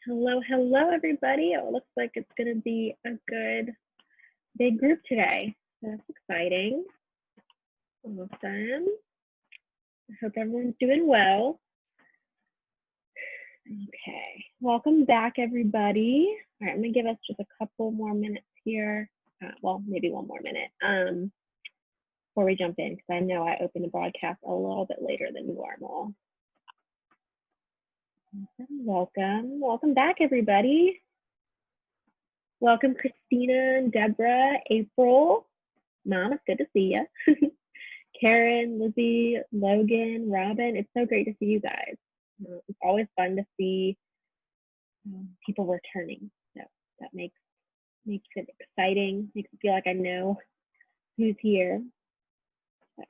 Hello, hello, everybody. It looks like it's going to be a good big group today. That's exciting. Awesome. I hope everyone's doing well. Okay, welcome back, everybody. All right, I'm going to give us just a couple more minutes here. Well, maybe one more minute before we jump in, because I know I opened the broadcast a little bit later than normal. Welcome. Welcome back, everybody. Welcome, Christina and Deborah, April. Mom, it's good to see you. Karen, Lizzie, Logan, Robin. It's so great to see you guys. It's always fun to see people returning. So that makes it exciting, makes it feel like I know who's here. So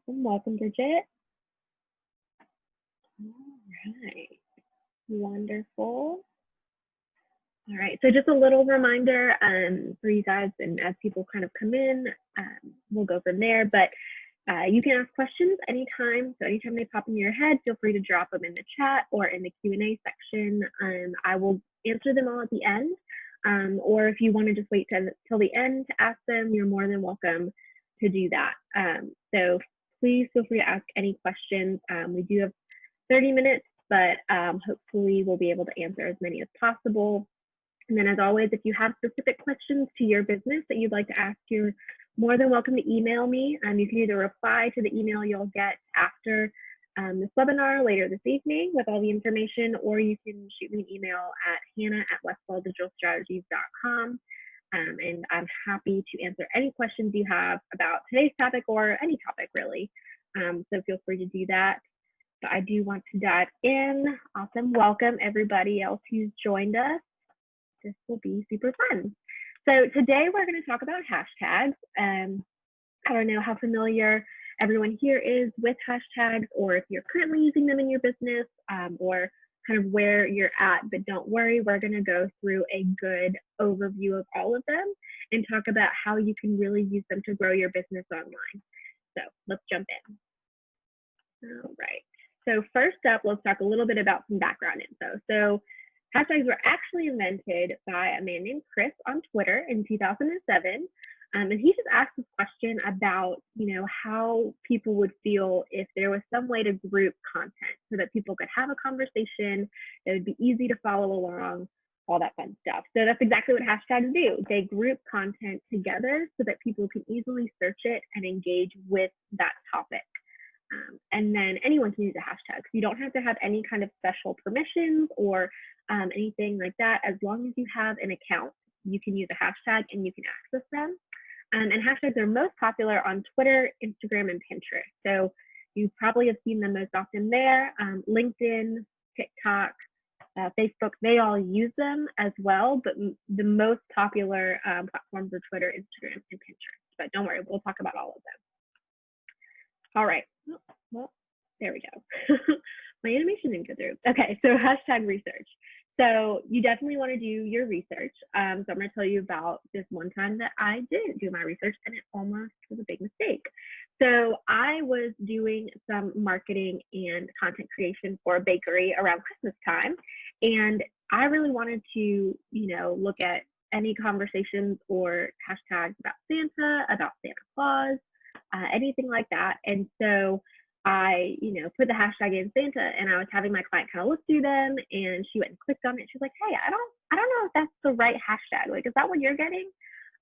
welcome, Bridget. All right. Wonderful. All right, so just a little reminder for you guys, and as people kind of come in, we'll go from there, but you can ask questions anytime. So anytime they pop into your head, feel free to drop them in the chat or in the Q&A section. I will answer them all at the end. Or if you want to just wait till the end to ask them, you're more than welcome to do that. So please feel free to ask any questions. We do have 30 minutes, but hopefully we'll be able to answer as many as possible. And then as always, if you have specific questions to your business that you'd like to ask, you're more than welcome to email me. You can either reply to the email you'll get after this webinar later this evening with all the information, or you can shoot me an email at hannah@westfalldigitalstrategies.com. And I'm happy to answer any questions you have about today's topic or any topic really. So feel free to do that. But I do want to dive in. Awesome. Welcome everybody else who's joined us. This will be super fun. So today we're going to talk about hashtags. I don't know how familiar everyone here is with hashtags, or if you're currently using them in your business, or kind of where you're at, but don't worry, we're going to go through a good overview of all of them and talk about how you can really use them to grow your business online. So let's jump in. All right. So first up, let's talk a little bit about some background info. So hashtags were actually invented by a man named Chris on Twitter in 2007. And he just asked this question about, how people would feel if there was some way to group content so that people could have a conversation, it would be easy to follow along, all that fun stuff. So that's exactly what hashtags do. They group content together so that people can easily search it and engage with that topic. And then anyone can use a hashtag. So you don't have to have any kind of special permissions or anything like that. As long as you have an account, you can use a hashtag and you can access them. And hashtags are most popular on Twitter, Instagram, and Pinterest. So you probably have seen them most often there. LinkedIn, TikTok, Facebook, they all use them as well. But the most popular platforms are Twitter, Instagram, and Pinterest. But don't worry, we'll talk about all of them. All right. Well, there we go. My animation didn't go through. Okay, so hashtag research. So you definitely want to do your research. So I'm going to tell you about this one time that I didn't do my research and it almost was a big mistake. So I was doing some marketing and content creation for a bakery around Christmas time. And I really wanted to, look at any conversations or hashtags about Santa, about Santa Claus, anything like that. And so I, put the hashtag in Santa, and I was having my client kind of look through them, and she went and clicked on it. She was like, "Hey, I don't know if that's the right hashtag. Like, is that what you're getting?"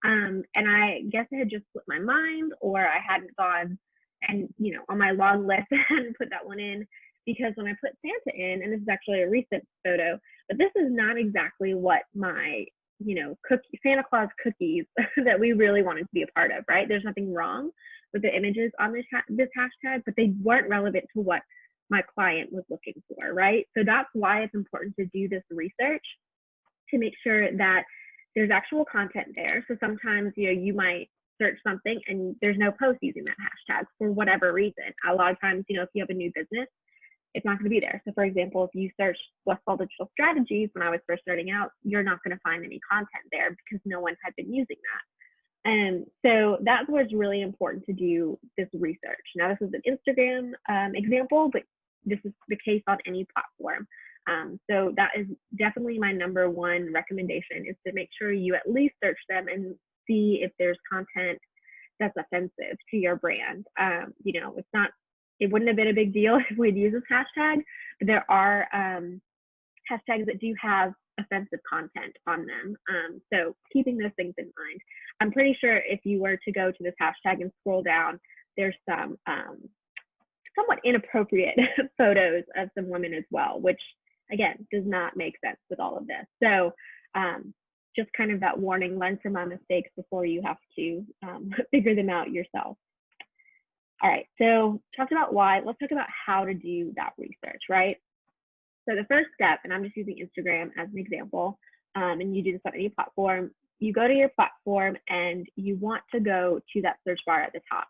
And I guess it had just slipped my mind, or I hadn't gone and, on my long list, I hadn't put that one in, because when I put Santa in, and this is actually a recent photo, but this is not exactly what my, Santa Claus cookies that we really wanted to be a part of, right? There's nothing wrong with the images on this hashtag, but they weren't relevant to what my client was looking for, right? So that's why it's important to do this research to make sure that there's actual content there. So sometimes, you might search something and there's no post using that hashtag for whatever reason. A lot of times, if you have a new business, it's not going to be there. So for example, if you search Westfall Digital Strategies when I was first starting out, you're not going to find any content there because no one had been using that. And so that's where it's really important to do this research. Now, this is an Instagram example, but this is the case on any platform. So that is definitely my number one recommendation, is to make sure you at least search them and see if there's content that's offensive to your brand. It's not, it wouldn't have been a big deal if we'd use this hashtag, but there are hashtags that do have offensive content on them. So keeping those things in mind. I'm pretty sure if you were to go to this hashtag and scroll down, there's some somewhat inappropriate photos of some women as well, which again does not make sense with all of this. So just kind of that warning, learn from my mistakes before you have to figure them out yourself. All right, so talked about why, let's talk about how to do that research, right? So the first step, and I'm just using Instagram as an example, and you do this on any platform, you go to your platform and you want to go to that search bar at the top.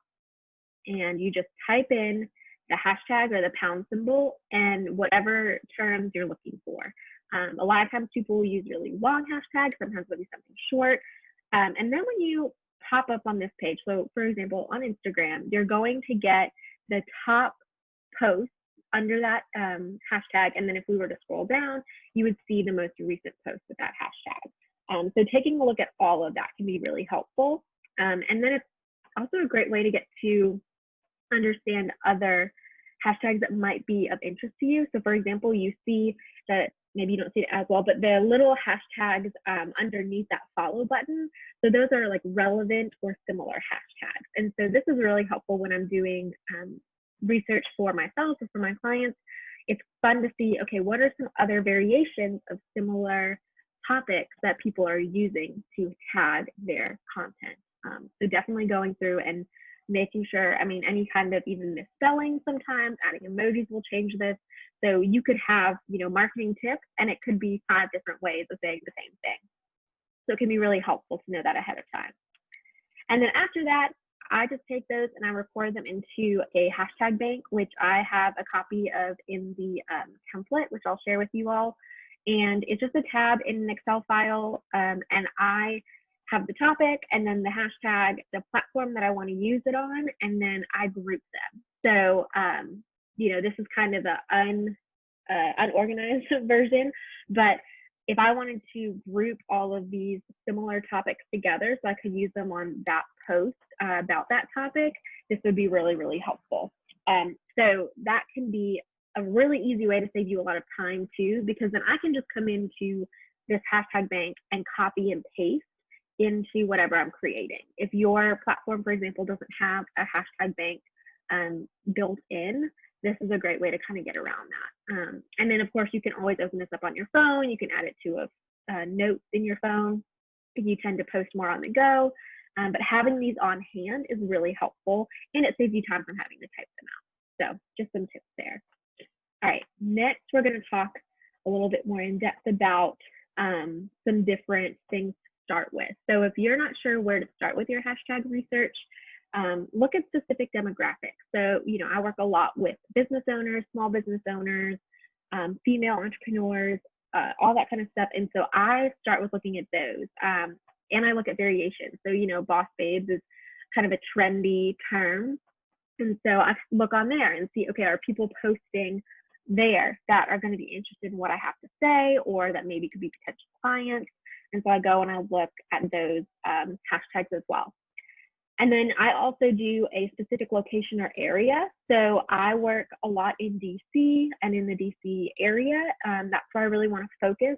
And you just type in the hashtag or the pound symbol and whatever terms you're looking for. A lot of times people use really long hashtags, sometimes it'll be something short. And then when you pop up on this page, so for example, on Instagram, you're going to get the top post under that hashtag. And then if we were to scroll down, you would see the most recent post with that hashtag. So taking a look at all of that can be really helpful. And then it's also a great way to get to understand other hashtags that might be of interest to you. So for example, you see that, maybe you don't see it as well, but the little hashtags underneath that follow button. So those are like relevant or similar hashtags. And so this is really helpful when I'm doing research for myself or for my clients. It's fun to see, okay, what are some other variations of similar topics that people are using to tag their content. So definitely going through and making sure, I mean, any kind of even misspelling sometimes, adding emojis will change this. So you could have, marketing tips, and it could be 5 different ways of saying the same thing. So it can be really helpful to know that ahead of time. And then after that, I just take those and I record them into a hashtag bank, which I have a copy of in the template, which I'll share with you all. And it's just a tab in an Excel file, and I have the topic and then the hashtag, the platform that I want to use it on, and then I group them. So, this is kind of the unorganized version, but if I wanted to group all of these similar topics together so I could use them on that post about that topic, this would be really, really helpful. So that can be a really easy way to save you a lot of time too, because then I can just come into this hashtag bank and copy and paste into whatever I'm creating. If your platform, for example, doesn't have a hashtag bank built in, this is a great way to kind of get around that. And then of course you can always open this up on your phone. You can add it to a notes in your phone if you tend to post more on the go. But having these on hand is really helpful, and it saves you time from having to type them out. So just some tips there. All right, next we're going to talk a little bit more in depth about some different things to start with. So if you're not sure where to start with your hashtag research, look at specific demographics. So, I work a lot with business owners, small business owners, female entrepreneurs, all that kind of stuff. And so I start with looking at those. And I look at variations. So, boss babes is kind of a trendy term. And so I look on there and see, okay, are people posting there that are going to be interested in what I have to say, or that maybe could be potential clients? And so I go and I look at those hashtags as well. And then I also do a specific location or area. So I work a lot in DC and in the DC area. That's where I really want to focus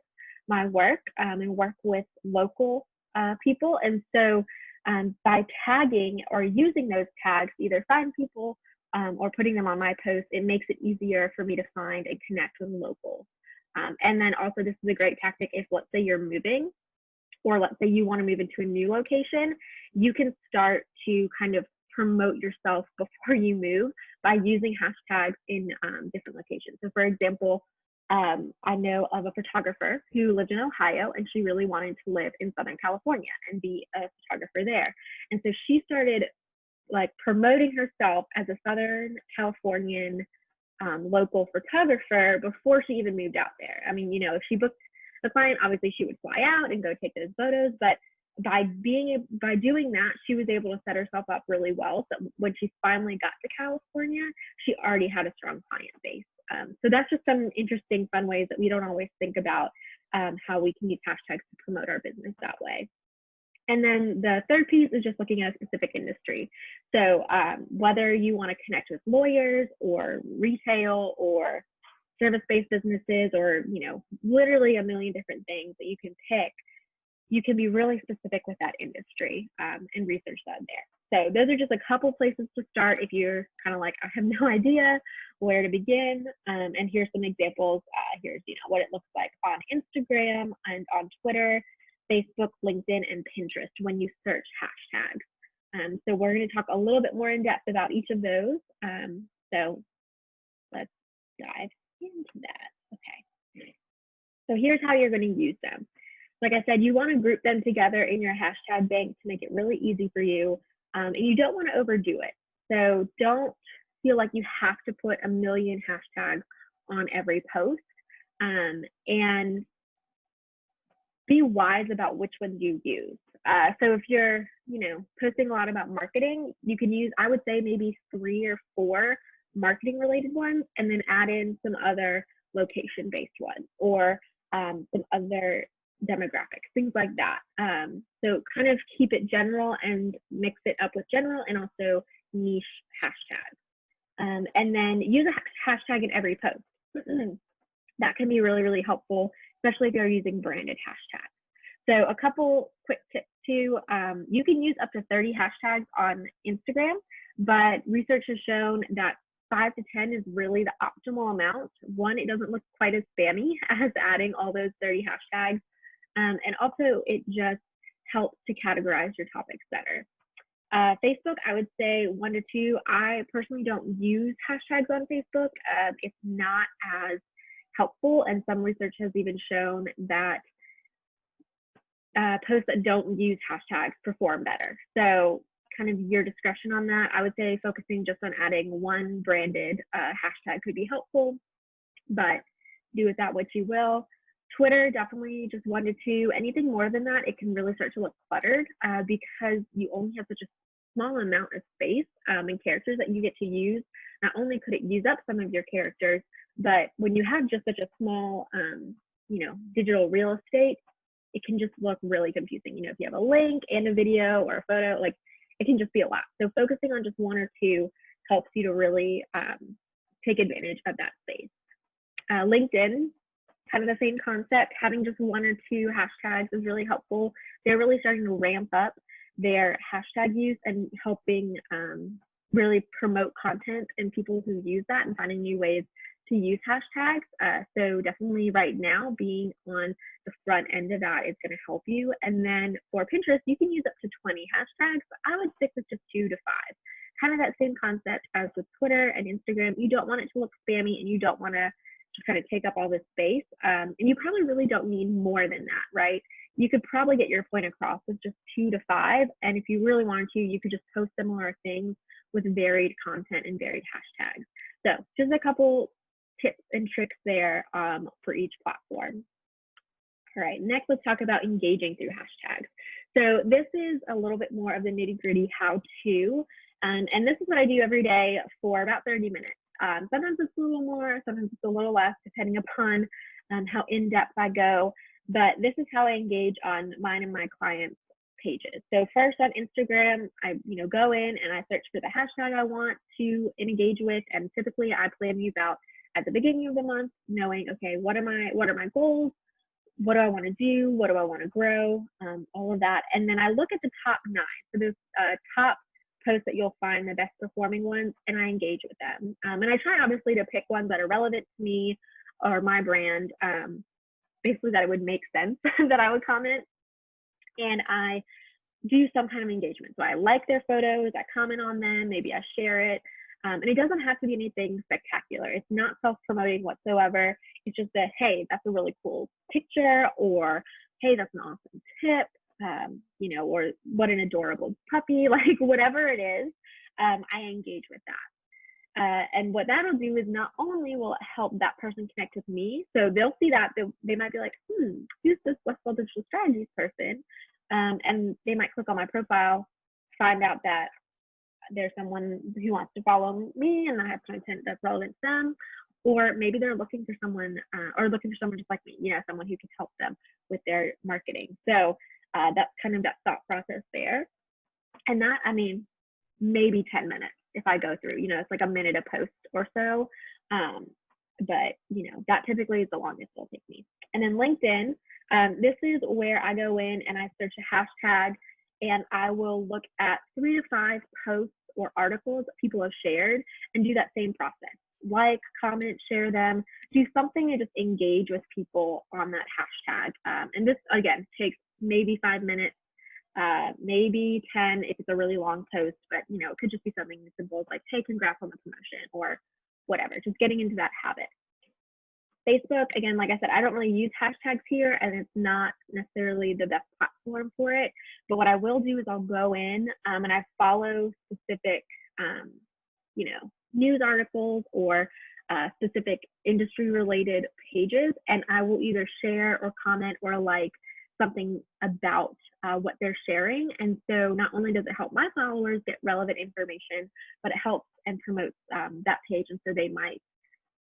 my work and work with local people. And so by tagging or using those tags, either find people or putting them on my post, it makes it easier for me to find and connect with locals. And then also this is a great tactic if, let's say, you're moving, or let's say you want to move into a new location, you can start to kind of promote yourself before you move by using hashtags in different locations. So for example, I know of a photographer who lived in Ohio, and she really wanted to live in Southern California and be a photographer there. And so she started like promoting herself as a Southern Californian local photographer before she even moved out there. I mean, if she booked the client, obviously she would fly out and go take those photos, but by doing that, she was able to set herself up really well. So when she finally got to California, she already had a strong client base So that's just some interesting, fun ways that we don't always think about how we can use hashtags to promote our business that way. And then the third piece is just looking at a specific industry. So whether you want to connect with lawyers or retail or service-based businesses, or literally a million different things that you can pick, you can be really specific with that industry and research that there. So those are just a couple places to start if you're kind of like, I have no idea where to begin. And here's some examples. Here's what it looks like on Instagram and on Twitter, Facebook, LinkedIn, and Pinterest when you search hashtags. So we're going to talk a little bit more in depth about each of those. So let's dive into that. Okay. So here's how you're going to use them. Like I said, you want to group them together in your hashtag bank to make it really easy for you. And you don't want to overdo it. So don't feel like you have to put a million hashtags on every post. And be wise about which ones you use. So if you're, posting a lot about marketing, you can use, I would say, maybe 3 or 4 marketing related ones, and then add in some other location based ones, or some other demographics, things like that. So kind of keep it general and mix it up with general and also niche hashtags. And then use a hashtag in every post. That can be really, really helpful, especially if you're using branded hashtags. So a couple quick tips too. You can use up to 30 hashtags on Instagram, but research has shown that 5 to 10 is really the optimal amount. One, it doesn't look quite as spammy as adding all those 30 hashtags. And also it just helps to categorize your topics better. Facebook, I would say 1 to 2. I personally don't use hashtags on Facebook. It's not as helpful, and some research has even shown that posts that don't use hashtags perform better. So kind of your discretion on that. I would say focusing just on adding one branded hashtag could be helpful, but do with that what you will. Twitter, definitely just 1 to 2. Anything more than that, it can really start to look cluttered because you only have such a small amount of space and characters that you get to use. Not only could it use up some of your characters, but when you have just such a small, digital real estate, it can just look really confusing. If you have a link and a video or a photo, like it can just be a lot. So focusing on just 1 or 2 helps you to really take advantage of that space. LinkedIn, kind of the same concept. Having just 1 or 2 hashtags is really helpful. They're really starting to ramp up their hashtag use and helping really promote content and people who use that and finding new ways to use hashtags. So definitely right now, being on the front end of that is going to help you. And then for Pinterest, you can use up to 20 hashtags, but I would stick with just 2 to 5. Kind of that same concept as with Twitter and Instagram. You don't want it to look spammy, and you don't want to just kind of take up all this space. And you probably really don't need more than that, right? You could probably get your point across with just 2 to 5. And if you really wanted to, you could just post similar things with varied content and varied hashtags. So just a couple tips and tricks there for each platform. All right, next let's talk about engaging through hashtags. So this is a little bit more of the nitty-gritty how-to, and this is what I do every day for about 30 minutes. Sometimes it's a little more, sometimes it's a little less, depending upon how in-depth I go, but this is how I engage on mine and my clients' pages. So first on Instagram, I go in and I search for the hashtag I want to engage with, and typically I plan these out at the beginning of the month, knowing, okay, what are my goals? What do I want to do? What do I want to grow? All of that. And then I look at the top 9. So those top posts that you'll find, the best performing ones, and I engage with them. And I try obviously to pick ones that are relevant to me or my brand, basically that it would make sense that I would comment. And I do some kind of engagement. So I like their photos, I comment on them, maybe I share it. And it doesn't have to be anything spectacular. It's not self-promoting whatsoever. It's just that, hey, that's a really cool picture, or hey, that's an awesome tip, or what an adorable puppy, like whatever it is, I engage with that. And what that'll do is not only will it help that person connect with me, so they'll see that, they might be like, who's this Westfall Digital Strategies person? And they might click on my profile, find out that there's someone who wants to follow me and I have content that's relevant to them, or maybe they're looking for someone or looking for someone just like me, someone who can help them with their marketing. So that's kind of that thought process there. And that, I mean, maybe 10 minutes if I go through, it's like a minute a post or so. But that typically is the longest it'll take me. And then LinkedIn, this is where I go in and I search a hashtag, and I will look at 3 to 5 posts or articles that people have shared and do that same process. Like, comment, share them, do something to just engage with people on that hashtag. And this, again, takes maybe 5 minutes, maybe 10 if it's a really long post, but it could just be something as simple as like, hey, congrats on the promotion, or whatever, just getting into that habit. Facebook, again, like I said, I don't really use hashtags here, and it's not necessarily the best platform for it. But what I will do is I'll go in and I follow specific, news articles or specific industry related pages, and I will either share or comment or like something about what they're sharing. And so not only does it help my followers get relevant information, but it helps and promotes that page. And so they might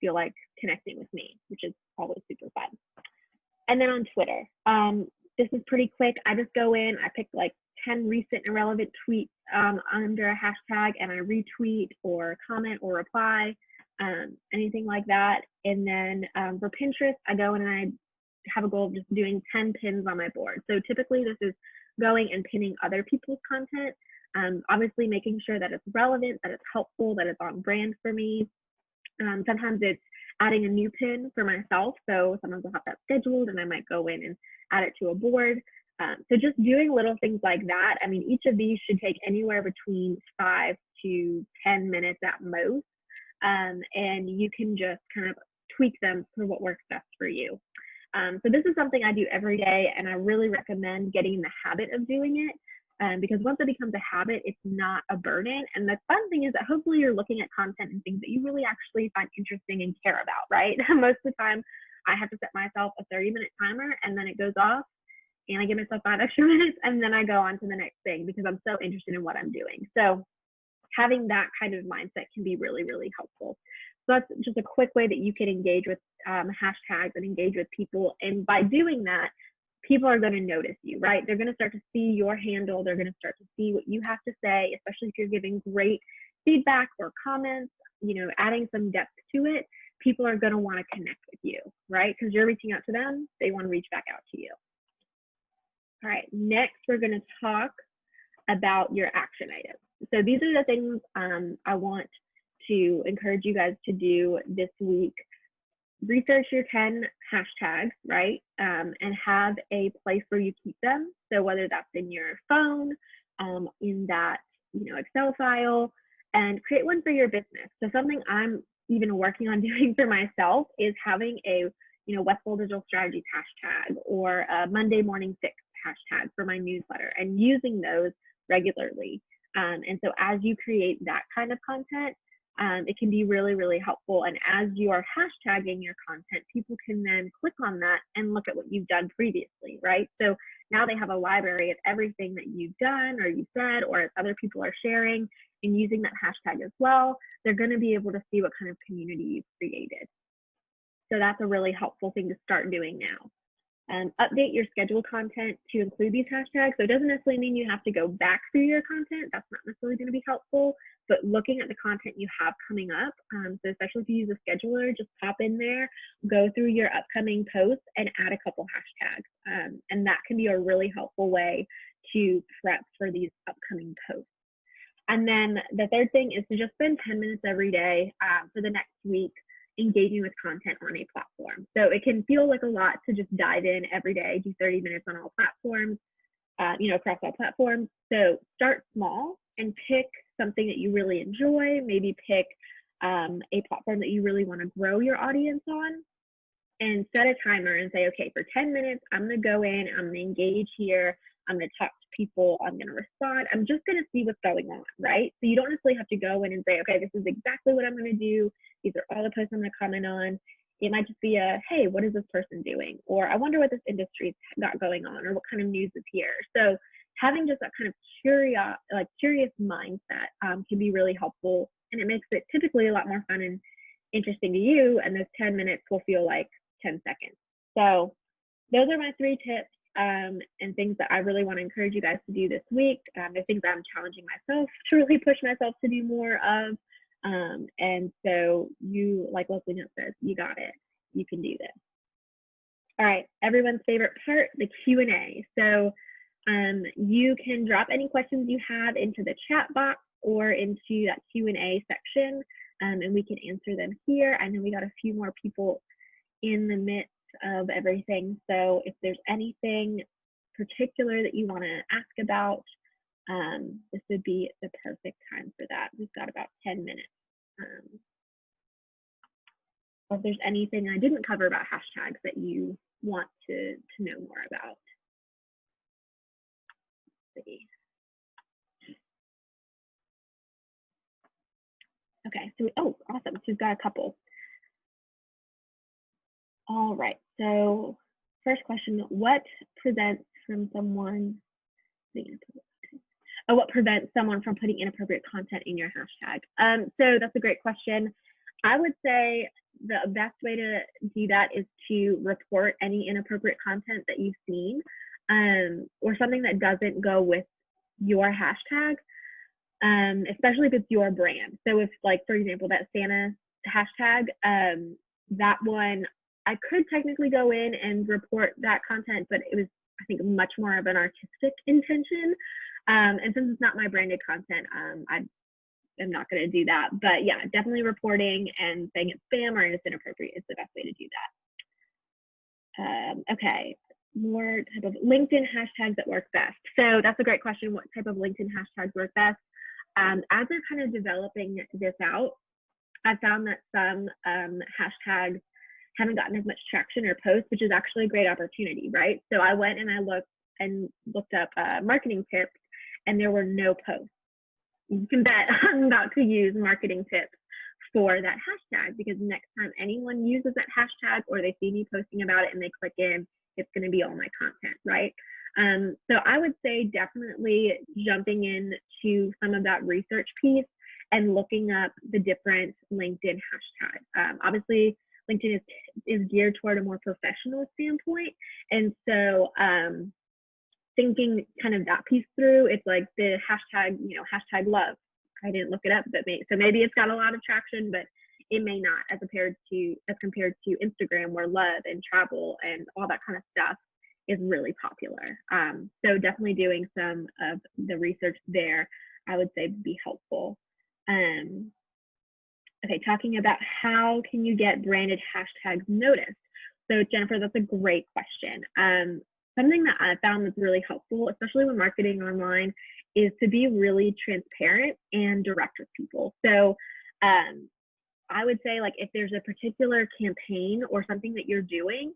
feel like connecting with me, which is always super fun. And then on Twitter, this is pretty quick. I just go in, I pick like 10 recent and relevant tweets under a hashtag, and I retweet or comment or reply, anything like that. And then for Pinterest, I go in and I have a goal of just doing 10 pins on my board. So typically this is going and pinning other people's content, obviously making sure that it's relevant, that it's helpful, that it's on brand for me. Sometimes it's adding a new pin for myself. So sometimes I'll have that scheduled and I might go in and add it to a board. So just doing little things like that. I mean, each of these should take anywhere between 5 to 10 minutes at most. And you can just kind of tweak them for what works best for you. So this is something I do every day, and I really recommend getting in the habit of doing it. Because once it becomes a habit, it's not a burden. And the fun thing is that hopefully you're looking at content and things that you really actually find interesting and care about, right? Most of the time, I have to set myself a 30-minute timer, and then it goes off, and I give myself 5 extra minutes, and then I go on to the next thing because I'm so interested in what I'm doing. So having that kind of mindset can be really, really helpful. So that's just a quick way that you can engage with hashtags and engage with people. And by doing that, people are going to notice you, right? They're going to start to see your handle. They're going to start to see what you have to say, especially if you're giving great feedback or comments, adding some depth to it. People are going to want to connect with you, right? Because you're reaching out to them. They want to reach back out to you. All right, next we're going to talk about your action items. So these are the things I want to encourage you guys to do this week. Research your 10 hashtags, right? And have a place where you keep them. So whether that's in your phone, in that Excel file, and create one for your business. So something I'm even working on doing for myself is having a Westfall Digital Strategies hashtag or a Monday Morning Fix hashtag for my newsletter, and using those regularly. And so as you create that kind of content, it can be really, really helpful. And as you are hashtagging your content, people can then click on that and look at what you've done previously, right? So now they have a library of everything that you've done or you said, or if other people are sharing and using that hashtag as well, they're going to be able to see what kind of community you've created. So that's a really helpful thing to start doing now. Update your scheduled content to include these hashtags. So it doesn't necessarily mean you have to go back through your content. That's not necessarily going to be helpful, but looking at the content you have coming up, so especially if you use a scheduler, just pop in there, go through your upcoming posts and add a couple hashtags. And that can be a really helpful way to prep for these upcoming posts. And then the third thing is to just spend 10 minutes every day for the next week engaging with content on a platform. So it can feel like a lot to just dive in every day, do 30 minutes on all platforms, across all platforms. So start small and pick something that you really enjoy. Maybe pick a platform that you really want to grow your audience on, and set a timer and say, okay, for 10 minutes, I'm going to go in, I'm going to engage here, I'm going to talk to people, I'm going to respond, I'm just going to see what's going on, right? So you don't necessarily have to go in and say, okay, this is exactly what I'm going to do. These are all the posts I'm going to comment on. It might just be a, hey, what is this person doing? Or I wonder what this industry's got going on, or what kind of news is here. So having just that kind of curious mindset can be really helpful, and it makes it typically a lot more fun and interesting to you, and those 10 minutes will feel like 10 seconds. So those are my 3 tips and things that I really want to encourage you guys to do this week. They're things I'm challenging myself to really push myself to do more of. And so you, like Leslie Note says, you got it. You can do this. All right, everyone's favorite part, the Q&A. So you can drop any questions you have into the chat box or into that Q&A section, and we can answer them here. I know we got a few more people in the midst of everything. So if there's anything particular that you want to ask about, this would be the perfect time for that. We've got about 10 minutes. Or if there's anything I didn't cover about hashtags that you want to know more about. Let's see. Okay, so, oh, awesome. So we've got a couple. All right, so first question, what prevents someone from putting inappropriate content in your hashtag? So that's a great question. I would say the best way to do that is to report any inappropriate content that you've seen, or something that doesn't go with your hashtag, especially if it's your brand. So if, like, for example, that Santa hashtag, that one, I could technically go in and report that content, but it was, I think, much more of an artistic intention. And since it's not my branded content, I'm not going to do that. But yeah, definitely reporting and saying it's spam or it's inappropriate is the best way to do that. Okay, more type of LinkedIn hashtags that work best. So that's a great question. What type of LinkedIn hashtags work best? As they're kind of developing this out, I found that some hashtags haven't gotten as much traction or posts, which is actually a great opportunity, right? So I went and I looked up marketing tips, and there were no posts. You can bet I'm about to use marketing tips for that hashtag, because next time anyone uses that hashtag or they see me posting about it and they click in, it's going to be all my content, right? So I would say definitely jumping into some of that research piece and looking up the different LinkedIn hashtags. Obviously, LinkedIn is geared toward a more professional standpoint. And so thinking kind of that piece through, it's like the hashtag, hashtag love. I didn't look it up, but maybe it's got a lot of traction, but it may not, as compared to Instagram, where love and travel and all that kind of stuff is really popular. So definitely doing some of the research there, I would say, would be helpful. Okay, talking about how can you get branded hashtags noticed? So Jennifer, that's a great question. Something that I found that's really helpful, especially when marketing online, is to be really transparent and direct with people. So I would say, like, if there's a particular campaign or something that you're doing,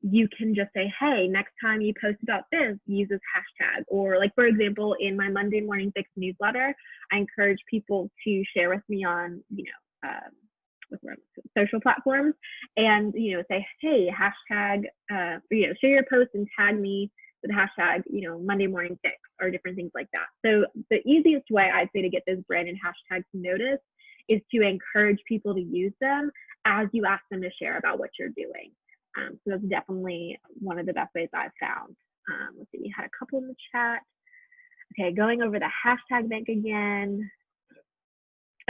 you can just say, hey, next time you post about this, use this hashtag. Or, like, for example, in my Monday Morning Fix newsletter, I encourage people to share with me on, social platforms, and say, hey, hashtag, share your post and tag me with the hashtag, Monday Morning Fix, or different things like that. So the easiest way, I'd say, to get those branded hashtags noticed is to encourage people to use them as you ask them to share about what you're doing. So that's definitely one of the best ways I've found. Let's see, we had a couple in the chat. Okay, going over the hashtag bank again.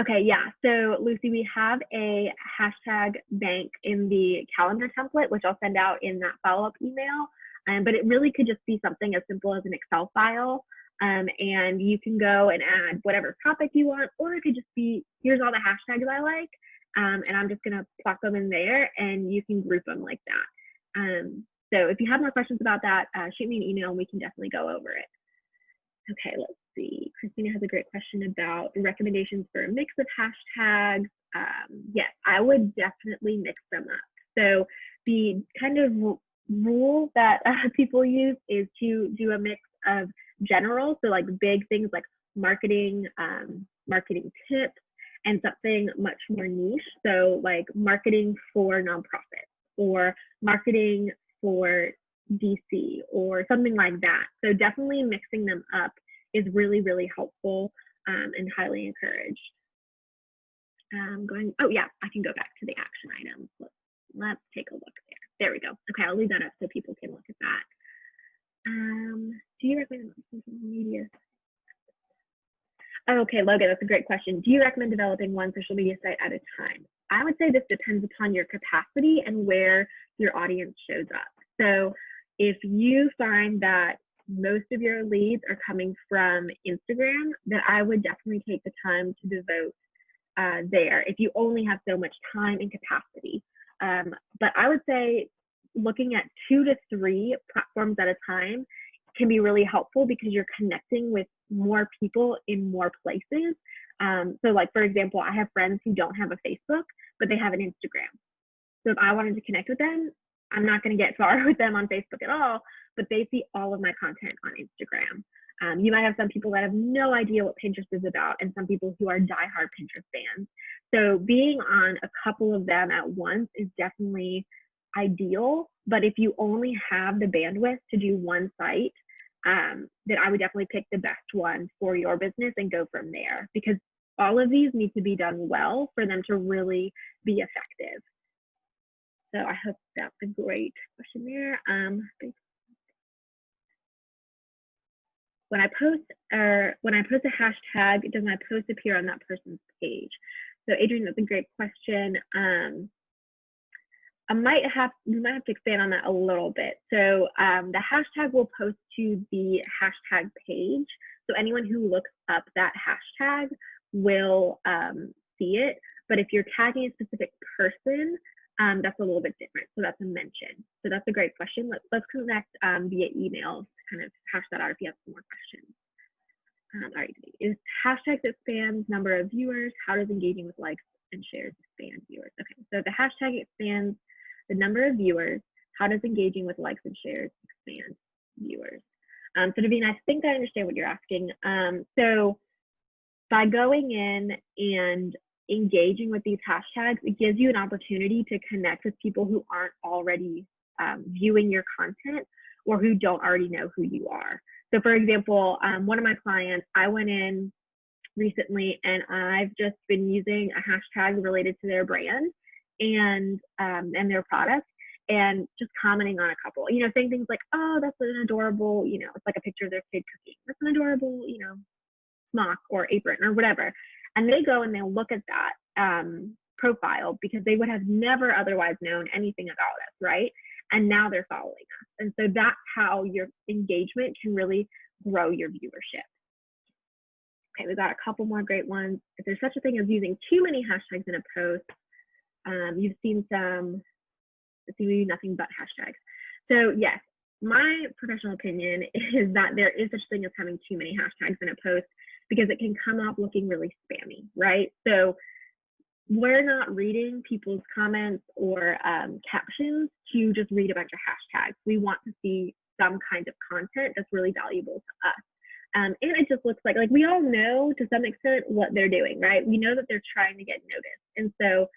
Okay, yeah, so Lucy, we have a hashtag bank in the calendar template, which I'll send out in that follow-up email. But it really could just be something as simple as an Excel file. And you can go and add whatever topic you want, or it could just be, here's all the hashtags I like, and I'm just gonna plop them in there, and you can group them like that. So if you have more questions about that, shoot me an email and we can definitely go over it. Okay, let's see. Christina has a great question about recommendations for a mix of hashtags. Yes, I would definitely mix them up. So the kind of rule that people use is to do a mix of general, so like big things like marketing, marketing tips, and something much more niche. So like marketing for nonprofits, or marketing for DC, or something like that. So definitely mixing them up is really, really helpful, and highly encouraged. Oh yeah, I can go back to the action items. Let's take a look there. There we go. Okay, I'll leave that up so people can look at that. Do you recommend social media? Oh, okay, Logan, that's a great question. Do you recommend developing one social media site at a time? I would say this depends upon your capacity and where your audience shows up. So if you find that most of your leads are coming from Instagram, then I would definitely take the time to devote there if you only have so much time and capacity. But I would say looking at 2 to 3 platforms at a time can be really helpful because you're connecting with more people in more places. So like, for example, I have friends who don't have a Facebook, but they have an Instagram. So if I wanted to connect with them, I'm not going to get far with them on Facebook at all, but they see all of my content on Instagram. You might have some people that have no idea what Pinterest is about and some people who are diehard Pinterest fans. So being on a couple of them at once is definitely ideal. But if you only have the bandwidth to do one site, then I would definitely pick the best one for your business and go from there, because all of these need to be done well for them to really be effective. So I hope that's a great question there. When I post a hashtag, does my post appear on that person's page? So Adrian, that's a great question. We might have to expand on that a little bit. So the hashtag will post to the hashtag page. So anyone who looks up that hashtag will see it. But if you're tagging a specific person, that's a little bit different. So that's a mention. So that's a great question. Let's connect via email to kind of hash that out if you have some more questions. All right, is hashtags expands number of viewers? How does engaging with likes and shares expand viewers? Okay, so the hashtag expands the number of viewers. How does engaging with likes and shares expand viewers? So Davina, I think I understand what you're asking. So by going in and engaging with these hashtags, it gives you an opportunity to connect with people who aren't already viewing your content or who don't already know who you are. So for example, one of my clients, I went in recently and I've just been using a hashtag related to their brand and their product, and just commenting on a couple, saying things like, oh, that's an adorable, it's like a picture of their kid cooking. That's an adorable, smock or apron or whatever. And they go and they'll look at that profile because they would have never otherwise known anything about us, right? And now they're following us. And so that's how your engagement can really grow your viewership. Okay, we've got a couple more great ones. If there's such a thing as using too many hashtags in a post, you've seen some, nothing but hashtags. So yes, my professional opinion is that there is such a thing as having too many hashtags in a post because it can come off looking really spammy, right? So we're not reading people's comments or captions to just read a bunch of hashtags. We want to see some kind of content that's really valuable to us. And it just looks like we all know to some extent what they're doing, right? We know that they're trying to get noticed. And so,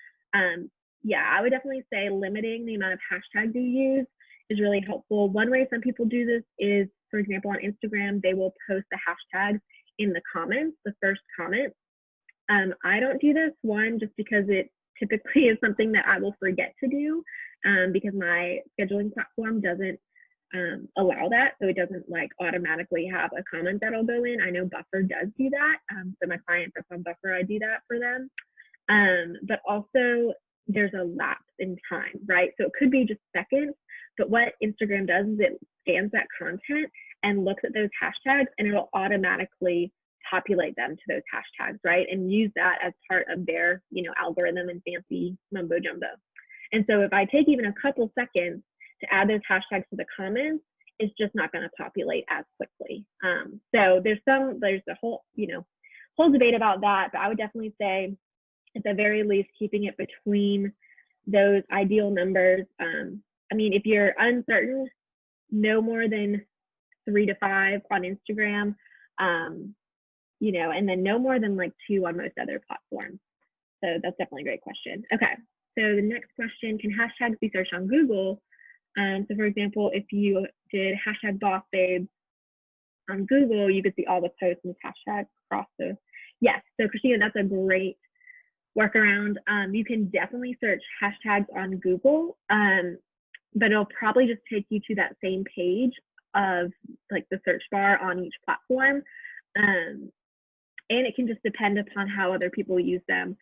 yeah, I would definitely say limiting the amount of hashtags you use is really helpful. One way some people do this is, for example, on Instagram, they will post the hashtags in the comments, the first comment. I don't do this, one, just because it typically is something that I will forget to do because my scheduling platform doesn't allow that. So it doesn't automatically have a comment that'll go in. I know Buffer does do that. So my client that's on Buffer, I do that for them. But also there's a lapse in time, right? So it could be just seconds, but what Instagram does is it scans that content and looks at those hashtags and it'll automatically populate them to those hashtags, right? And use that as part of their, algorithm and fancy mumbo jumbo. And so if I take even a couple seconds to add those hashtags to the comments, it's just not going to populate as quickly. So there's a whole debate about that, but I would definitely say at the very least, keeping it between those ideal numbers. If you're uncertain, no more than 3 to 5 on Instagram, and then no more than 2 on most other platforms. So that's definitely a great question. Okay, so the next question, can hashtags be searched on Google? So for example, if you did hashtag boss babes on Google, you could see all the posts and hashtags across those. Yes, so Christina, that's a great workaround. You can definitely search hashtags on Google, but it'll probably just take you to that same page of like the search bar on each platform. And it can just depend upon how other people use them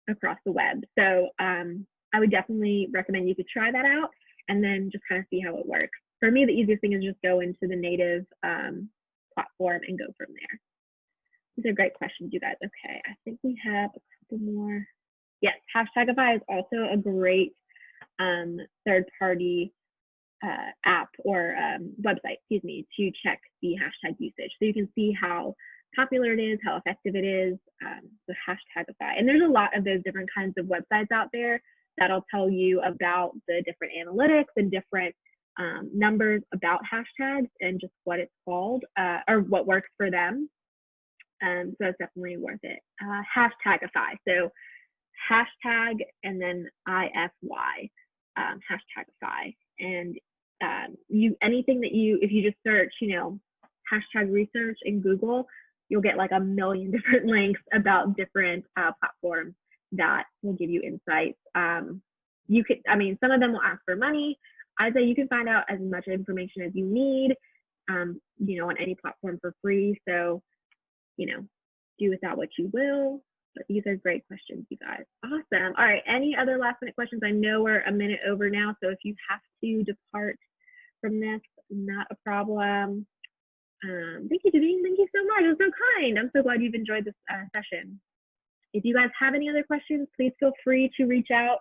across the web. So I would definitely recommend you could try that out and then just kind of see how it works. For me, the easiest thing is just go into the native platform and go from there. These are great questions, you guys. Okay, I think we have a couple more. Yes, Hashtagify is also a great third-party app or website, excuse me, to check the hashtag usage. So you can see how popular it is, how effective it is, the Hashtagify. And there's a lot of those different kinds of websites out there that'll tell you about the different analytics and different numbers about hashtags and just what it's called or what works for them. So it's definitely worth it. Hashtagify. So hashtag and then IFY, Hashtagify. And anything that if you just search, hashtag research in Google, you'll get like a million different links about different platforms that will give you insights. Some of them will ask for money. I'd say you can find out as much information as you need, on any platform for free. So, do with that what you will. But these are great questions, you guys. Awesome. All right. Any other last minute questions? I know we're a minute over now. So if you have to depart from this, not a problem. Thank you, Davine. Thank you so much. It was so kind. I'm so glad you've enjoyed this session. If you guys have any other questions, please feel free to reach out.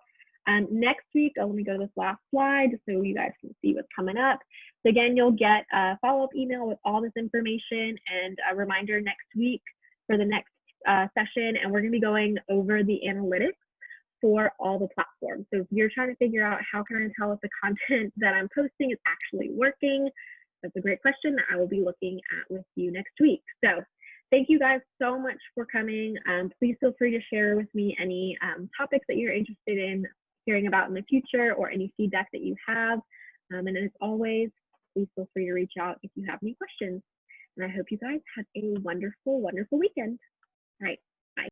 Next week, let me go to this last slide so you guys can see what's coming up. So again, you'll get a follow-up email with all this information and a reminder next week for the next session. And we're going to be going over the analytics for all the platforms. So if you're trying to figure out how can I tell if the content that I'm posting is actually working, that's a great question that I will be looking at with you next week. So thank you guys so much for coming. Please feel free to share with me any topics that you're interested in hearing about in the future or any feedback that you have. And as always, please feel free to reach out if you have any questions. And I hope you guys have a wonderful, wonderful weekend. All right, bye.